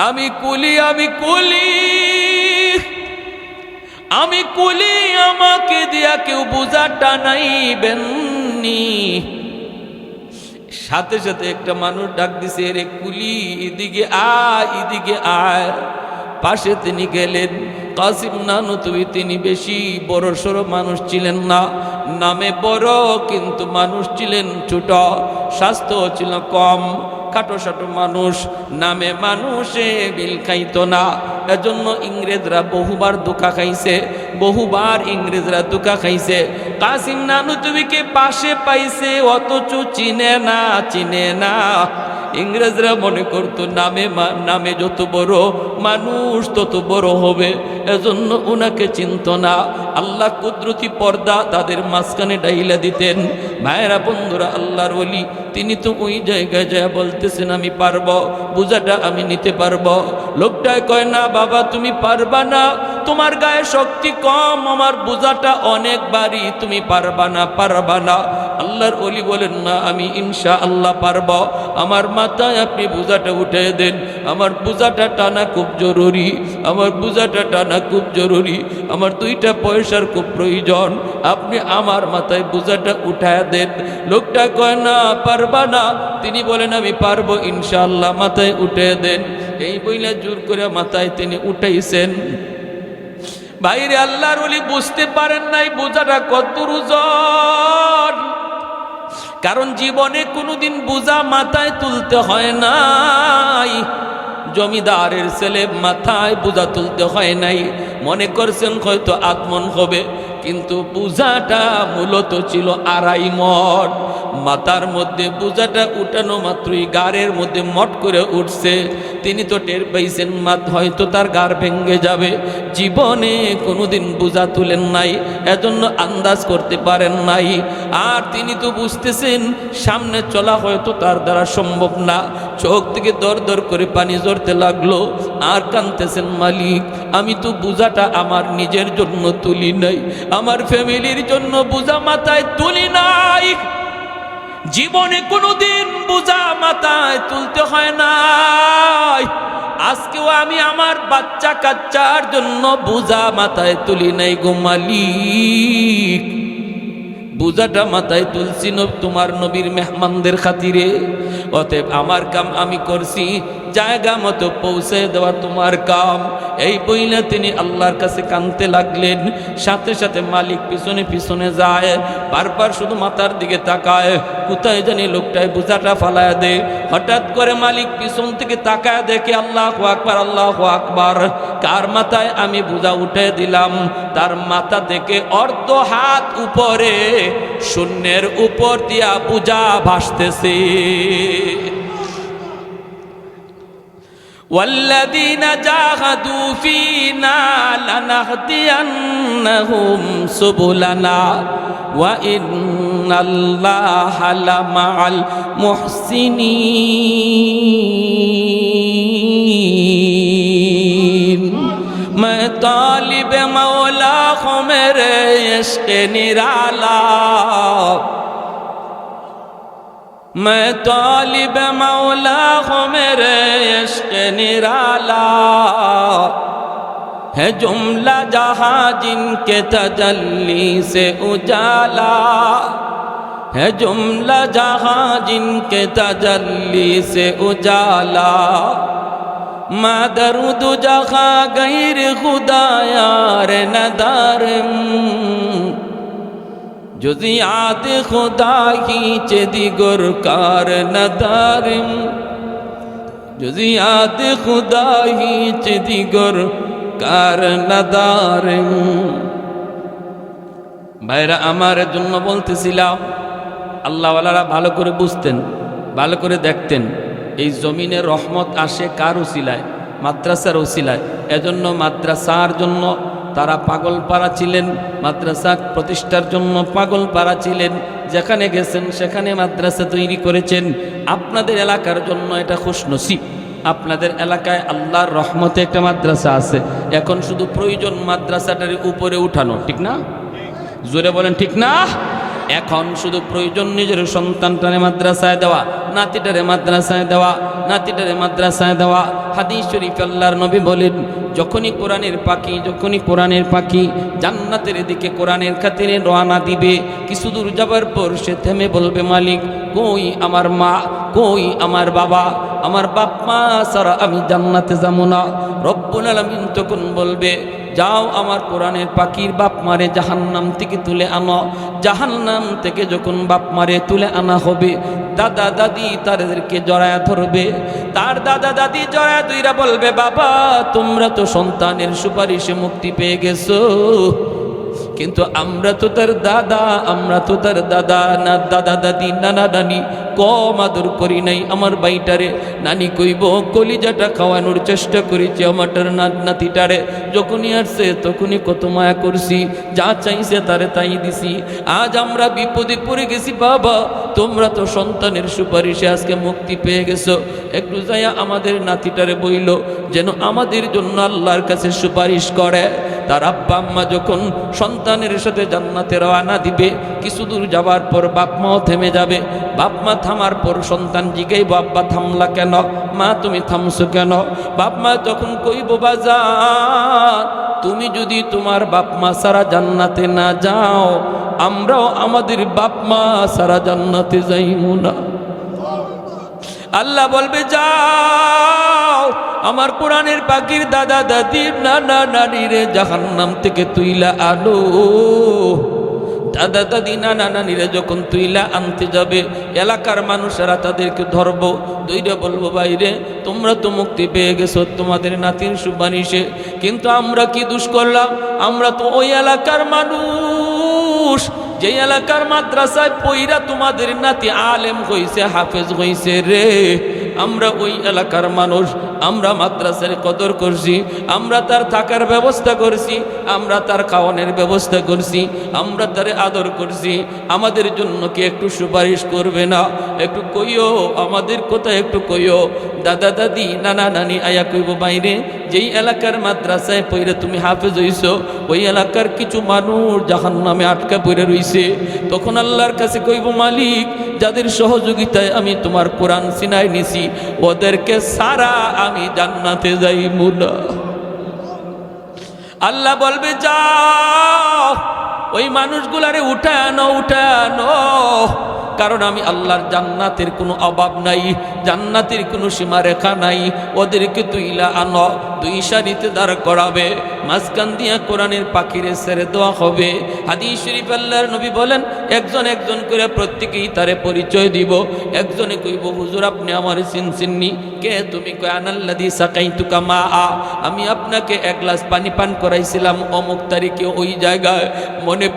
আমি কুলি, আমি কুলি, আমি কুলি, আমাকে দিয়া কেউ বোঝা টানাইবেননি। সাথে সাথে একটা মানুষ ডাক দিছে, রে কুলি এদিকে আয়, এদিকে আয়। পাশে তিনি গেলেন। কাসিম নানুতুবি তিনি বেশি বড় সড়ো মানুষ ছিলেন না, নামে বড় কিন্তু মানুষ ছিলেন ছোট, স্বাস্থ্য ছিল কম, খাটো সাটো মানুষ, নামে মানুষে বিল খাইত না। এজন্য ইংরেজরা বহুবার ধোঁকা খাইছে, বহুবার ইংরেজরা ধোঁকা খাইছে। কাসিম নানুতুবিকে পাশে পাইছে, অথচ চিনে না, চিনে না। ইংরেজরা মনে করতো নামে যত বড় মানুষ তত বড় হবে, এজন্য ওনাকে চিনত না। আল্লাহ কুদরতি পর্দা তাদের মাঝখানে ডাইলা দিতেন। ভাইরা বন্ধুরা, আল্লাহর ওলি তিনি তো ওই জায়গায় যায় বলতেছেন, আমি পারবো, বোঝাটা আমি নিতে পারবো। লোকটায় কয়, না বাবা তুমি পারবা না, তোমার গায়ে শক্তি কম, আমার বোঝাটা অনেক ভারী, তুমি পারবা না, পারবা না। আল্লাহর ওলি বলেন, না আমি ইনশাআল্লাহ পারবো, আমার মাথায় আপনি বোঝাটা উঠে দেন, আমার বোঝাটা টানা খুব জরুরি, আমার বোঝাটা টানা খুব জরুরি, আমার 2টা পয়সার খুব প্রয়োজন, আপনি আমার মাথায় বোঝাটা উঠায় দেন। লোকটা কয়, না পারবা না। তিনি বলেন, আমি পারবো ইনশাআল্লাহ, মাথায় উঠে দেন। এই বইলা জোর করে মাথায় তিনি উঠাইছেন। বাইরে আল্লাহর ওলি বুঝতে পারেন নাই বোঝাটা কত ওজন, কারণ জীবনে কোনোদিন বোঝা মাথায় তুলতে হয় নাই। জমিদারের ছেলে মাথায় বোঝা তুলতে হয় নাই, মনে করছেন হয়তো আত্মন হবে, কিন্তু বোঝাটা মূলত ছিল 2.5 মণ। মাথার মধ্যে বোঝাটা উঠানো মাত্রই গাড়ের মধ্যে মট করে উঠছে। তিনি তো টের পাইছেন হয়তো তার গাড় ভেঙে যাবে, জীবনে কোনোদিন বোঝা তুলেন নাই, এজন্য আন্দাজ করতে পারেন নাই। আর তিনি তো বুঝতেছেন সামনে চলা হয়তো তার দ্বারা সম্ভব না। চোখ থেকে দর দর করে পানি ঝরতে লাগলো, আর কাঁদতেছেন, মালিক আমি তো বোঝাটা আমার নিজের জন্য তুলি নাই, আমার ফ্যামিলির জন্য বোঝা মাথায় তুলি নাই। জীবনে কোনোদিন বোঝা মাথায় তুলতে হয় নাই, আজকেও আমি আমার বাচ্চা কাচ্চার জন্য বোঝা মাথায় তুলি নাই গো মালিক। বোঝাটা মাথায় তুলছি তোমার নবীর মেহমানদের খাতিরে, অতএব আমার কাম আমি করছি, জায়গা মতো পৌঁছে দেওয়া তোমার কাম। এই বইলে তিনি আল্লাহর কাছে কাঁদতে লাগলেন। সাথে সাথে মালিক পিছনে পিছনে যায়, বারবার শুধু মাথার দিকে তাকায়, কোথায় জানি লোকটায় বোঝাটা ফালায় দে। হঠাৎ করে মালিক পিছন থেকে তাকায় দেখে, আল্লাহু আকবার, আল্লাহু আকবার, কার মাথায় আমি বোঝা উঠে দিলাম, তার মাথা থেকে অর্ধ হাত উপরে শূন্যের উপর দিয়া বোঝা ভাসতেছে। والذين جاهدوا فينا لنهدينهم سبلنا وإن الله لمع المحسنين। मैं तालिब मौला हूँ मेरे इश्क़ निराला, मैं तालिब मौला हूँ मेरे इश्क़ निराला, है जुमला जहाँ जिनके तजल्ली से उजाला, है जुमला जहाँ जिनके तजल्ली से उजाला, माँ दरूद जहाँ गैर खुदा यार नदारम, जुज़ियात खुदा की चेदिगुर कार नदारम, जुज़ियात खुदा ही चेदिगुर कार नदारम। ভাইরা আমার জন্য বলতেছিলাম, আল্লাহওয়ালারা ভালো করে বুঝতেন, ভালো করে দেখতেন, এই জমিনে রহমত আসে কার উসিলায়? মাদ্রাসার উসিলায়। এজন্য মাদ্রাসার জন্য তারা পাগল পাড়া ছিলেন, মাদ্রাসা প্রতিষ্ঠার জন্য পাগল পাড়া ছিলেন। যেখানে গেছেন সেখানে মাদ্রাসা তৈরি করেছেন। আপনাদের এলাকার জন্য এটা খুশনসিব, আপনাদের এলাকায় আল্লাহর রহমতে একটা মাদ্রাসা আছে। এখন শুধু প্রয়োজন মাদ্রাসাটার উপরে উঠানো, ঠিক না? জোরে বলেন ঠিক না? এখন শুধু প্রয়োজন নিজের সন্তানটারে মাদ্রাসায় দেওয়া, নাতিটারে মাদ্রাসায় দেওয়া, নাতিটারে মাদ্রাসায় দেওয়া। হাদিস শরীফ আল্লাহর নবী বলেন, যখনই কোরআনের পাখি জান্নাতের দিকে কোরআনের খাতিরে রওনা দিবে, কিছু দূর যাবার পর সে থেমে বলবে, মালিক কই আমার মা, কই আমার বাবা, আমার বাপ মা ছাড়া আমি জান্নাতে যাবো না। রব্বুল আলামিন তখন বলবে, যাও আমার কোরআনের পাখির বাপ মারে জাহান্নাম থেকে তুলে আনো। জাহান্নাম থেকে যখন বাপ মারে তুলে আনা হবে, দাদা দাদি তাদেরকে জড়ায়া ধরবে। তার দাদা দাদি জড়ায়া ধইরা বলবে, বাবা তোমরা তো সন্তানের সুপারিশে মুক্তি পেয়ে গেছো, কিন্তু আমরা তো তার দাদা না দাদা দাদি নানা নানি কম আদর করি নাই। আমার বাইটারে নানি কইব কলিজাটা খাওয়ানোর চেষ্টা করেছি, আমারটার নাতিটারে যখনই আসছে তখনই কত মায়া করছি, যা চাইছে তারে তাই দিছি। আজ আমরা বিপদে পড়ে গেছি বাবা, তোমরা তো সন্তানের সুপারিশে আজকে মুক্তি পেয়ে গেছো। একটু যাইয়া আমাদের নাতিটারে বইল যেন আমাদের জন্য আল্লাহর কাছে সুপারিশ করে। তার আব্বা আম্মা যখন সন্তানের সাথে জান্নাতে রওনা দিবে, কিছু দূর যাবার পর বাপ মাও থেমে যাবে। বাপ মা থামার পর সন্তান জিগাইব, আব্বা থামলা কেন, মা তুমি থামছো কেন? বাপ মা তখন কইব, বাজান তুমি যদি তোমার বাপ মা সারা জান্নাতে না যাও, আমরাও আমাদের বাপ মা সারা জান্নাতে যাইমু না। আল্লাহ বলবে, যাও আমার কোরআনের পাখির দাদা দাদি নানা নানিরে জাহান্নাম থেকে তুইলা আনো। দাদা দাদি নানা নানিরে যখন তুইলা আনতে যাবে, এলাকার মানুষেরা তাদেরকে ধরবো, দুইটা বলবো, বাইরে তোমরা তো মুক্তি পেয়ে গেছো তোমাদের নাতির সুপারিশে, কিন্তু আমরা কি দোষ করলাম? আমরা তো ওই এলাকার মানুষ যে এলাকার মাদ্রাসায় পইরা তোমাদের নাতি আলেম হইছে, হাফেজ হইছে রে। আমরা ওই এলাকার মানুষ, আমরা মাদ্রাসার কদর করছি, আমরা তার থাকার ব্যবস্থা করছি, আমরা তার খাওয়ানোর ব্যবস্থা করছি, আমরা তার আদর করছি। আমাদের জন্য কি একটু সুপারিশ করবে না? একটু কইও, আমাদের কথা একটু কইও। দাদা দাদি নানা নানি আয়া কইব, বাইরে যেই এলাকার মাদ্রাসায় পইরা তুমি হাফেজ হইছো, ওই এলাকার কিছু মানুষ জাহান্নামে আটকা পড়ে রইছে। তখন আল্লাহর কাছে কইব, মালিক যাদের সহযোগিতায় আমি তোমার কোরআন সিনাই নিছি, ওদেরকে সারা আমি জান্নাতে যাইমু না। আল্লাহ বলবে, যাও ওই মানুষগুলারে উঠায় আনো, কারণ আমি আল্লাহর জান্নাতের কোনো অভাব নাই, জান্নাতের কোনো সীমারেখা নাই। ওদেরকে তুইলা আনো, দুই সারিতে দাঁড় করাবে, মাঝখান দিয়া কোরআনের পাখিরে ছেড়ে দেওয়া হবে। হাদিস শরীফ আল্লাহর নবী বলেন, একজন একজন করে প্রত্যেকেই তারে পরিচয় দিব। একজনে কইব, হুজুর আপনি আমার চিনছেননি? কে তুমি? কয়, আনাল্লাযী সাকাইতুকা মা, আমি আপনাকে এক গ্লাস পানি পান করাইছিলাম অমুক তারিখে ওই জায়গায়, মনে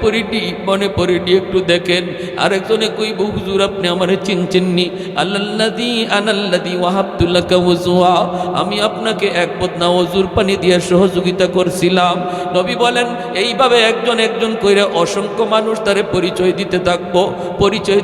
পড়িনি একটু দেখেন। আরেকজনে কইব, হুজুর আপনি আমার চিনছেননি? আনাল্লাযী ওয়াহাবতু লাকা ওযুয়া, আমি আপনাকে এক বদনা ওযুর পানি দিয়ে সহযোগিতা করছিলাম। নবী বলেন, এইভাবে একজন একজন কইরা অসংখ্য মানুষ তারে পরিচয়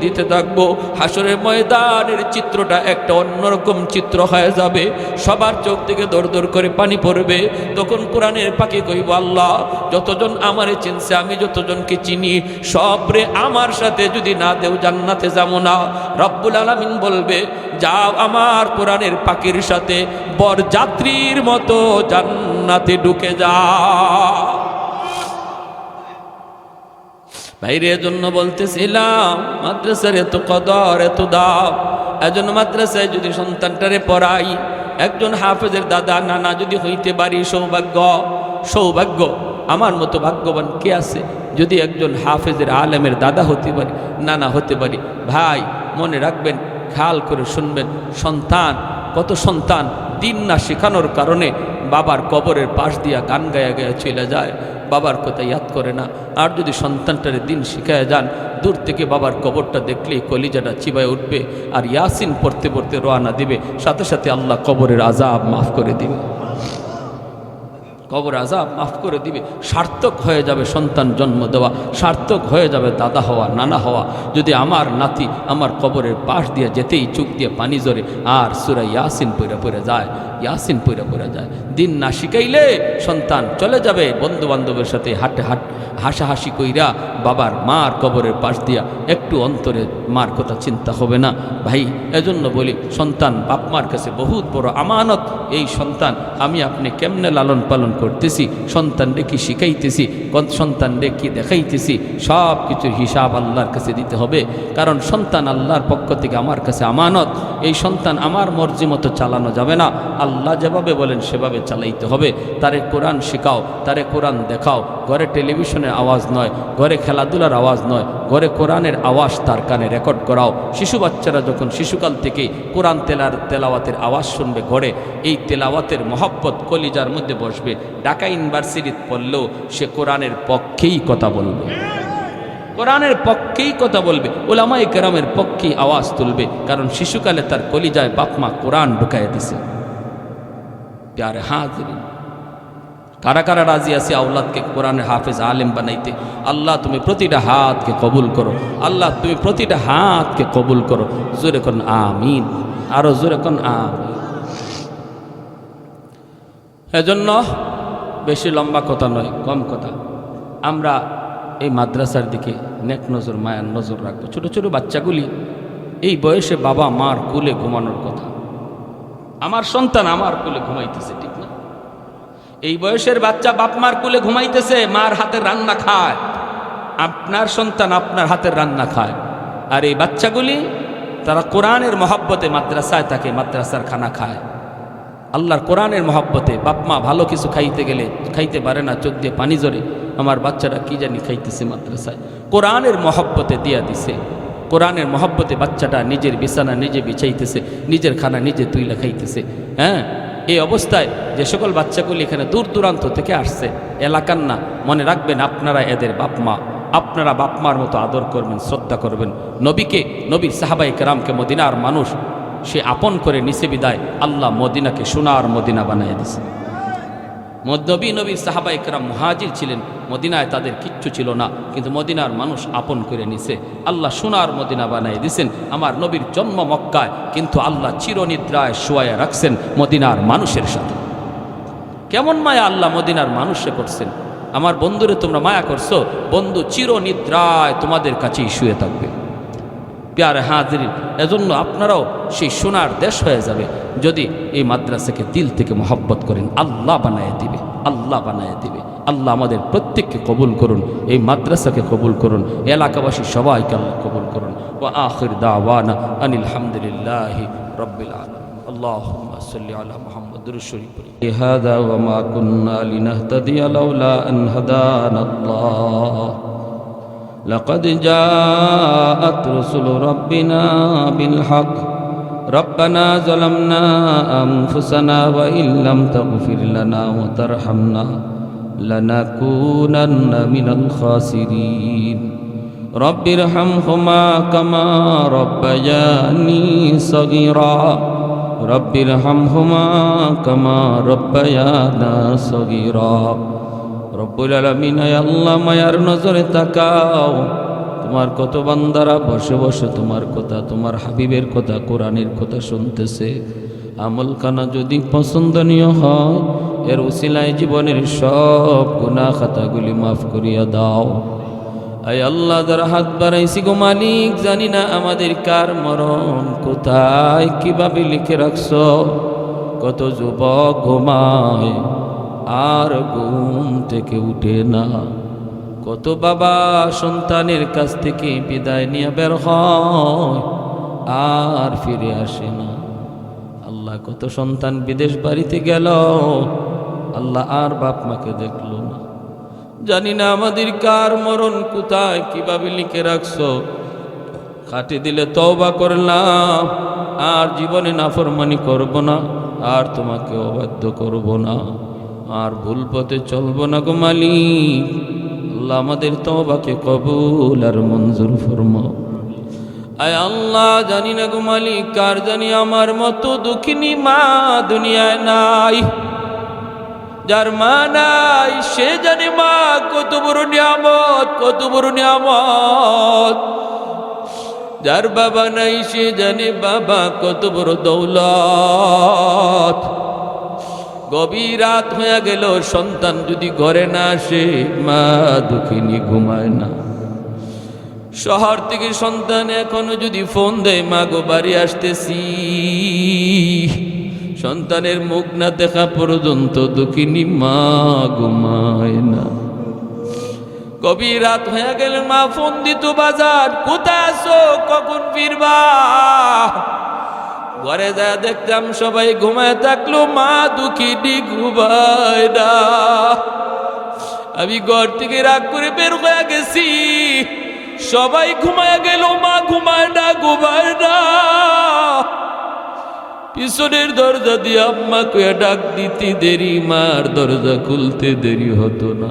দিতে থাকবো। হাসরের ময়দানের চিত্রটা একটা অন্যরকম চিত্র হয়ে যাবে, সবার চোখ থেকে দর দর করে পানি পড়বে। তখন কোরআনের পাখি কইব, আল্লাহ যতজন আমারে চিনছে, আমি যতজনকে চিনি, সবরে আমার সাথে যদি না দেও জান্নাতে যাবো না। রব্বুল আলামিন বলবে, যাও আমার কোরআনের পাখির সাথে বরযাত্রীর মতো জান্নাতে ঢুকে যাও। ভাইরে এজন্য বলতেছিলাম, মাদ্রাসার এত কদর, এত দাম। এজন্য মাদ্রাসায় যদি সন্তানটারে পড়াই, একজন হাফেজের দাদা নানা যদি হইতে পারি, সৌভাগ্য। আমার মতো ভাগ্যবান কে আছে যদি একজন হাফেজের আলেমের দাদা হতে পারি, নানা হতে পারি। ভাই মনে রাখবেন, খেয়াল করে শুনবেন, কত সন্তান দিন না শেখানোর কারণে বাবার কবরের পাশ দিয়া গান গায়া চলে যায়, বাবার কথা ইয়াদ করে না। আর যদি সন্তানটারে দিন শিখায় যান, দূর থেকে বাবার কবরটা দেখলেই কলিজাটা চিবায় উঠবে, আর ইয়াসিন পড়তে পড়তে রওনা দিবে, সাথে সাথে আল্লাহ কবরের আযাব মাফ করে দিবে। কবর আযাব মাফ করে দিবে। সার্থক হয়ে যাবে সন্তান জন্ম দেওয়া, সার্থক হয়ে যাবে দাদা হওয়া, নানা হওয়া। যদি আমার নাতি আমার কবরের পাশ দিয়ে যেতেই চোখ দিয়ে পানি জরে আর সূরা ইয়াসিন পড়ে যায়, ইয়াসিন পড়ে যায়। দিন না শিখাইলে সন্তান চলে যাবে বন্ধু বান্ধবের সাথে হাসাহাসি কইরা বাবার মার কবরের পাশ দিয়া, একটু অন্তরে মার কথা চিন্তা হবে না। ভাই এজন্য বলি, সন্তান বাপ মার কাছে বহুত বড় আমানত। এই সন্তান আমি আপনি কেমনে লালন পালন করতেছি, সন্তানরে কি শিখাইতেছি, সন্তানরে কি দেখাইতেছি, সব কিছুর হিসাব আল্লাহর কাছে দিতে হবে। কারণ সন্তান আল্লাহর পক্ষ থেকে আমার কাছে আমানত। এই সন্তান আমার মর্জি মতো চালানো যাবে না, আল্লাহ যেভাবে বলেন সেভাবে চালাইতে হবে। তারে কোরআন শেখাও, তারে কোরআন দেখাও। ঘরে টেলিভিশনের আওয়াজ নয়, ঘরে খেলাধুলার আওয়াজ নয়, ঘরে কোরআনের আওয়াজ তার কানে রেকর্ড করাও। শিশু বাচ্চারা যখন শিশুকাল থেকে কোরআন তেলাওয়াতের আওয়াজ শুনবে ঘরে, এই তেলাওয়াতের মহব্বত কলিজার মধ্যে বসবে। ঢাকা ইউনিভার্সিটিতে পড়লেও সে কোরআনের পক্ষেই কথা বলবে, কোরআনের পক্ষেই কথা বলবে, উলামায়ে কেরামের পক্ষেই আওয়াজ তুলবে। কারণ শিশুকালে তার কলিজায় বাপমা কোরআন ঢুকাইয়া দিছে। প্যারে হাজিরিন, কারা কারা রাজি আছে আওলাদকে কোরআনের হাফেজ আলেম বানাইতে? আল্লাহ তুমি প্রতিটা হাতকে কবুল করো, আল্লাহ তুমি প্রতিটা হাতকে কবুল করো। জোরে করুন আমিন, আরো জোরে করুন আমিন। এজন্য বেশি লম্বা কথা নয়, কম কথা। আমরা এই মাদ্রাসার দিকে নেক নজর, মায়ার নজর রাখবো। ছোট ছোট বাচ্চাগুলি এই বয়সে বাবা মার কুলে ঘুমানোর কথা। আমার সন্তান আমার কুলে ঘুমাইতেছে, ঠিক না? এই বয়সের বাচ্চা বাপ মার কুলে ঘুমাইতেছে, মার হাতের রান্না খায়। আপনার সন্তান আপনার হাতের রান্না খায়। আর এই বাচ্চাগুলি তারা কোরআনের মহব্বতে মাদ্রাসায় থাকে, মাদ্রাসার খানা খায়। আল্লাহর কোরআনের মহব্বতে বাপ মা ভালো কিছু খাইতে গেলে খাইতে পারে না, চোখ দিয়ে পানি জরে। আমার বাচ্চারা কি জানি খাইতেছে মাদ্রাসায়, কোরআনের মহব্বতে দিয়া দিছে। কোরআনের মহব্বতে বাচ্চাটা নিজের বিছানা নিজে বিছাইতেছে, নিজের খানা নিজে তুইলা খাইতেছে। হ্যাঁ, এই অবস্থায় যে সকল বাচ্চাগুলি এখানে দূর দূরান্ত থেকে আসছে, এলাকার না, মনে রাখবেন আপনারা এদের বাপ মা। আপনারা বাপ মার মতো আদর করবেন, শ্রদ্ধা করবেন। নবীকে, নবীর সাহাবায়ে কেরামকে মদিনার মানুষ সে আপন করে নিছে বিদায় আল্লাহ মদিনাকে সোনার মদিনা বানাইয়া দিছে। নবীর সাহাবায়ে কেরাম মুহাজির ছিলেন, মদিনায় তাদের কিচ্ছু ছিল না, কিন্তু মদিনার মানুষ আপন করে নিছে। আল্লাহ সোনার মদিনা বানিয়ে দিছেন। আমার নবীর জন্ম মক্কায়, কিন্তু আল্লাহ চিরনিদ্রায় শোয়ায়া রাখছেন মদিনার মানুষের সাথে। কেমন মায়া আল্লাহ মদিনার মানুষে করছেন। আমার বন্ধুরে তোমরা মায়া করছো, বন্ধু চিরনিদ্রায় তোমাদের কাছেই শুয়ে থাকবে। প্যারে হাজিরিন, এজন্য আপনারাও সেই সোনার দেশ হয়ে যাবে যদি এই মাদ্রাসাকে দিল থেকে মহব্বত করেন। আল্লাহ বানায় দিবে, আল্লাহ বানায় দিবে। আল্লাহ আমাদের প্রত্যেককে কবুল করুন, এই মাদ্রাসাকে কবুল করুন, এলাকাবাসী সবাইকে আল্লাহ কবুল করুন। ওয়া আখির দাওয়ানা আনিল হামদুলিল্লাহি রাব্বিল আলামিন। اللهم صل على محمد الشريف. هذا وما كنا لنهتدي لولا أن هدانا الله لقد جاءت رسل ربنا بالحق ربنا ظلمنا أنفسنا وإن لم تغفر لنا وترحمنا لنكونن من الخاسرين رب ارحمهما كما ربياني صغيرا رب ارحمهما كما ربيانا صغيرا রব্বুল আলামিন, হে আল্লাহ মায়ার নজরে তাকাও। তোমার কত বান্দারা বসে বসে তোমার কথা, তোমার হাবিবের কথা, কোরআনের কথা শুনতেছে। আমলখানা যদি পছন্দনীয় হয়, এর উসিলায় জীবনের সব গুনাহ খাতাগুলি মাফ করিয়া দাও। আয় আল্লাহ, যারা হাত বাড়াইছি গো মালিক, জানি না আমাদের কার মরণ কোথায় কিভাবে লিখে রাখছো। কত যুবক ঘুমায় আর ঘুম থেকে উঠে না, কত বাবা সন্তানের কাছ থেকে বিদায় নিয়ে বের হয় আর ফিরে আসে না। আল্লাহ, কত সন্তান বিদেশ বাড়িতে গেল, আল্লাহ আর বাপ মাকে দেখলো না। জানি না আমাদের কার মরণ কোথায় কিভাবে লিখে রাখছো। খাটে দিলে তওবা করলাম, আর জীবনে নাফরমানি করব না, আর তোমাকে অবাধ্য করব না, আর ভুল পথে চলবো না গো মালিক। আল্লাহ, আমাদের তওবাকে কবুল আর মঞ্জুর ফরমাও। আয় আল্লাহ, জানি না গো মালিক, কার জানি আমার মতো দুঃখিনী মা দুনিয়ায় নাই। যার মা নাই সে জানে মা কত বড় নিয়ামত, কত বড় নিয়ামত। যার বাবা নাই সে জানে বাবা কত বড় দৌলত। গভীর রাত হয়ে গেল, সন্তান যদি ঘরে না আসে মা দুঃখিনী ঘুমায় না। শহর থেকে সন্তান এখনো যদি ফোন দেয় মা গো বাড়ি আসতেছি, সন্তানের মুখ না দেখা পর্যন্ত দুঃখিনী মা ঘুমায় না। গভীর রাত হয়ে গেল মা ফোন দিত, বাজার কোথায় আছো, কখন ফিরবা? ঘরে যা দেখতাম সবাই ঘুমায় থাকলো, মা দুঃখিনী ঘুমায় না। আমি ঘর থেকে রাগ করে বের হয়ে গেছি, সবাই ঘুমায় গেল, মা ঘুমায় না, ঘুমায় না। পিছনের দরজা দিয়ে আম্মাকে ডাক দিতে দেরি, মার দরজা খুলতে দেরি হতো না।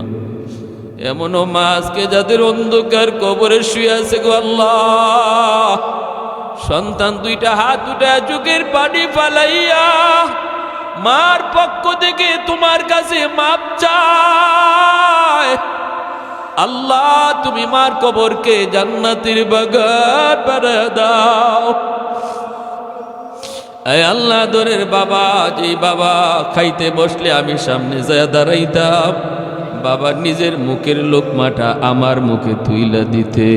এমনও মা আজকে যাদের অন্ধকার কবরে শুয়ে আছে গো আল্লাহ, সন্তান দুইটা হাত উঠায় চোখের পানি ফালাইয়া মার পক্ষ থেকে তোমার কাছে মাপ চায়। আল্লাহ তুমি মার কবরকে জান্নাতের বাগান বানায় দাও। এই আল্লাহ দরের বাবা, যে বাবা খাইতে বসলে আমি সামনে যায় দাঁড়াইতাম, বাবার নিজের মুখের লোকমাটা আমার মুখে তুইলা দিতে।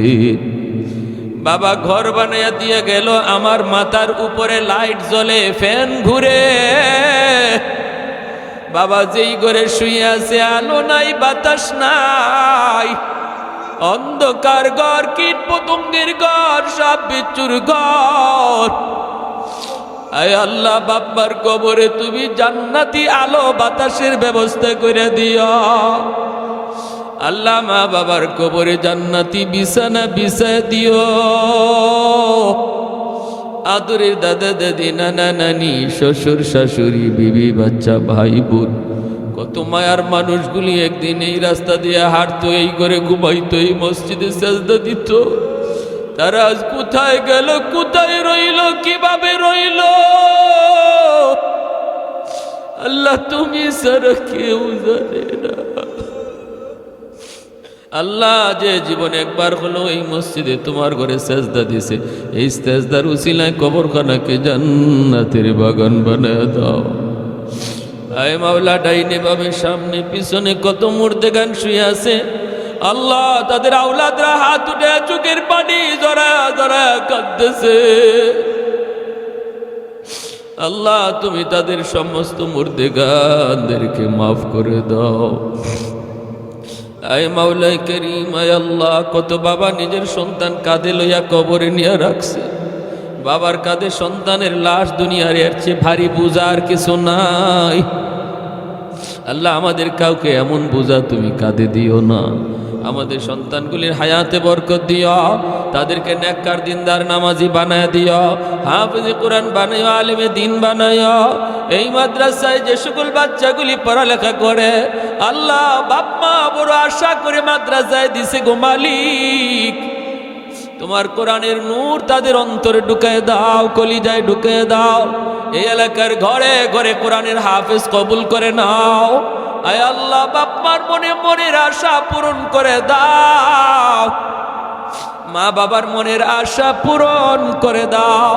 বাবা ঘর বানাইয়া দিয়ে গেল, আমার মাথার উপরে লাইট জ্বলে, ফ্যান ঘুরে। বাবা যেই ঘরে শুয়ে আছে আলো নাই, বাতাস নাই, অন্ধকার ঘর, কীট পতঙ্গের ঘর, সাপ বিচ্ছুর ঘর। আয় আল্লাহ বাবার কবরে তুমি জান্নাতি আলো বাতাসের ব্যবস্থা করে দিও। আল্লাহ মা বাবার কবরে জান্নাতি বিছানা বিছায় দিও। আদরের দাদা দাদি, নানা নানি, শ্বশুর শাশুড়ি, বিবি বাচ্চা, ভাই বোন, কত মায়ার মানুষগুলি একদিন এই রাস্তা দিয়ে হাঁটতো, এই করে ঘুমাইতো, এই মসজিদে সাজদা দিত। তারা আজ কোথায় গেল, কোথায় রইল, কিভাবে রইল? আল্লাহ তুমি ছাড়া কেউ জানে না। আল্লাহ যে জীবনে একবার হলো এই মসজিদে তোমার ঘরে সেজদা দিছে, এই সেজদার উসিলায় কবরখানাকে জান্নাতের বাগান বানায় দাও। আয় মাওলা, ডাইনে বামে সামনে পিছনে কত মুর্দেগান শুয়ে আছে, আল্লাহ তাদের আওলাদরা হাত উঠে চোখের পানি জরা জরা কাঁদতেছে। আল্লাহ তুমি তাদের সমস্ত মুর্দেগানদেরকে মাফ করে দাও। আয় মাওলাই করিম, আয় আল্লাহ, কত বাবা নিজের সন্তান কাঁধে লইয়া কবরে নিয়ে রাখছে। বাবার কাঁধে সন্তানের লাশ, দুনিয়ার এর চেয়ে ভারী বোঝা আর কিছু নাই। আল্লাহ আমাদের কাউকে এমন বোঝা তুমি কাঁধে দিও না। আমাদের সন্তানগুলির হায়াতে বরকত দিও, তাদেরকে নেককার দিনদার নামাজি বানায় দিও, হাফেজে কোরআন বানাইও, আলেমে দিন বানাইও। এই মাদ্রাসায় যে সকল বাচ্চাগুলি পড়ালেখা করে, আল্লাহ বাপ মা বড় আশা করে মাদ্রাসায় দিছে গো মালিক, তোমার কোরআনের নূর তাদের অন্তরে ঢুকায় দাও, কলিজায় ঢুকায় দাও। এই এলাকার ঘরে ঘরে কোরআনের হাফেজ কবুল করে নাও। আয় আল্লাহ বাপ মার মনে মনের আশা পূরণ করে দাও, মা বাবার মনের আশা পূরণ করে দাও।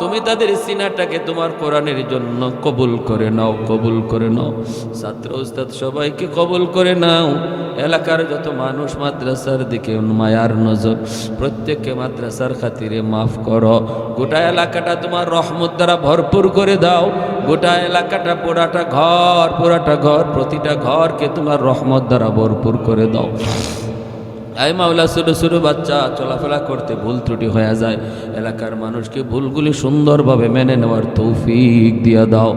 তুমি তাদের সিনাটাকে তোমার কোরআনের জন্য কবুল করে নাও, কবুল করে নাও। ছাত্র উস্তাদ সবাইকে কবুল করে নাও। এলাকার যত মানুষ মাদ্রাসার দিকে মায়ার নজর, প্রত্যেককে মাদ্রাসার খাতিরে মাফ করো। গোটা এলাকাটা তোমার রহমত দ্বারা ভরপুর করে দাও। গোটা এলাকাটা পুরাটা ঘর, প্রতিটা ঘরকে তোমার রহমত দ্বারা ভরপুর করে দাও। আয় মাওলা, ছোটো ছোটো বাচ্চা চলাফেরা করতে ভুল ত্রুটি হয়ে যায়, এলাকার মানুষকে ভুলগুলি সুন্দরভাবে মেনে নেওয়ার তৌফিক দিয়া দাও।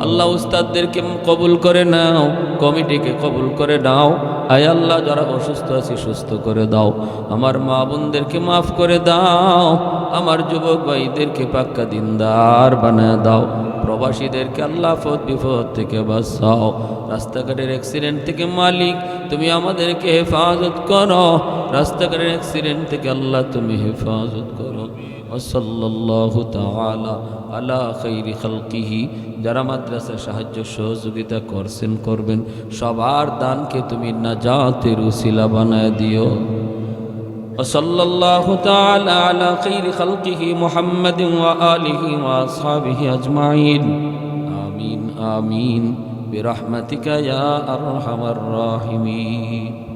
আল্লাহ উস্তাদদেরকে কবুল করে নাও, কমিটিকে কবুল করে নাও। আয় আল্লাহ যারা অসুস্থ আছে সুস্থ করে দাও। আমার মা বোনদেরকে মাফ করে দাও। আমার যুবক ভাইদেরকে পাক্কা দিনদার বানায় দাও। প্রবাসীদেরকে আল্লাহ আফত বিপদ থেকে বাঁচাও, রাস্তাঘাটের অ্যাক্সিডেন্ট থেকে মালিক তুমি আমাদেরকে হেফাজত করো, রাস্তাঘাটের অ্যাক্সিডেন্ট থেকে আল্লাহ তুমি হেফাজত করো। ওয়াসাল্লাল্লাহু তাআলা আলা খাইরি খালকিহি, যারা মাদ্রাসার সাহায্য সহযোগিতা করছেন করবেন, সবার দানকে তুমি নাজাতের উসিলা বানায় দিও। ওয়াসাল্লাল্লাহু তাআলা আলা খাইরি খালকিহি মুহাম্মাদিন ওয়া আলিহি ওয়া আসহাবিহি আজমাইন। আমিন আমিন বিরহমাতিকা ইয়া আরহামার রাহিমিন।